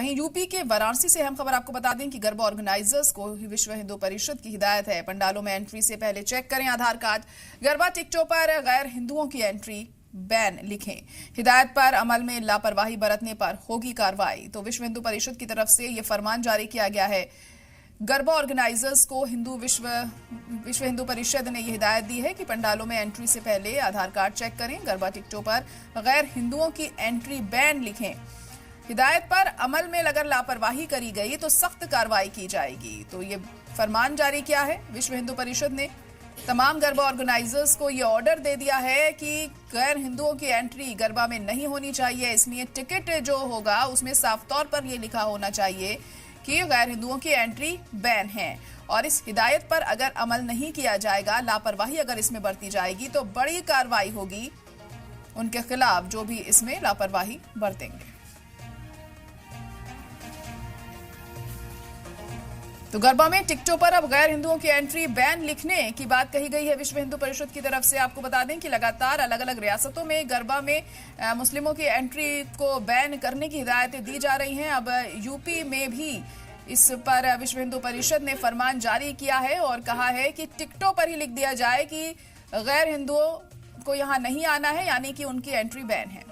वहीं यूपी के वाराणसी से अहम खबर आपको बता दें कि गरबा ऑर्गेनाइजर्स को विश्व हिंदू परिषद की हिदायत है, पंडालों में एंट्री से पहले चेक करें आधार कार्ड। गरबा टिकटों पर गैर हिंदुओं की एंट्री बैन लिखें। हिदायत पर अमल में लापरवाही बरतने पर होगी कार्रवाई। तो विश्व हिंदू परिषद की तरफ से यह फरमान जारी किया गया है। गरबा ऑर्गेनाइजर्स को विश्व हिंदू परिषद ने यह हिदायत दी है कि पंडालों में एंट्री से पहले आधार कार्ड चेक करें। गरबा टिकटों पर गैर हिंदुओं की एंट्री बैन लिखें। हिदायत पर अमल में अगर लापरवाही करी गई तो सख्त कार्रवाई की जाएगी। तो ये फरमान जारी किया है विश्व हिंदू परिषद ने। तमाम गरबा ऑर्गेनाइजर्स को ये ऑर्डर दे दिया है कि गैर हिंदुओं की एंट्री गरबा में नहीं होनी चाहिए। इसलिए टिकट जो होगा उसमें साफ तौर पर यह लिखा होना चाहिए कि गैर हिंदुओं की एंट्री बैन है। और इस हिदायत पर अगर अमल नहीं किया जाएगा, लापरवाही अगर इसमें बरती जाएगी तो बड़ी कार्रवाई होगी उनके खिलाफ जो भी इसमें लापरवाही बरतेंगे। तो गरबा में टिकटों पर अब गैर हिंदुओं की एंट्री बैन लिखने की बात कही गई है विश्व हिंदू परिषद की तरफ से। आपको बता दें कि लगातार अलग अलग रियासतों में गरबा में मुस्लिमों की एंट्री को बैन करने की हिदायतें दी जा रही हैं। अब यूपी में भी इस पर विश्व हिंदू परिषद ने फरमान जारी किया है और कहा है कि टिकटों पर ही लिख दिया जाए कि गैर हिंदुओं को यहां नहीं आना है, यानी कि उनकी एंट्री बैन है।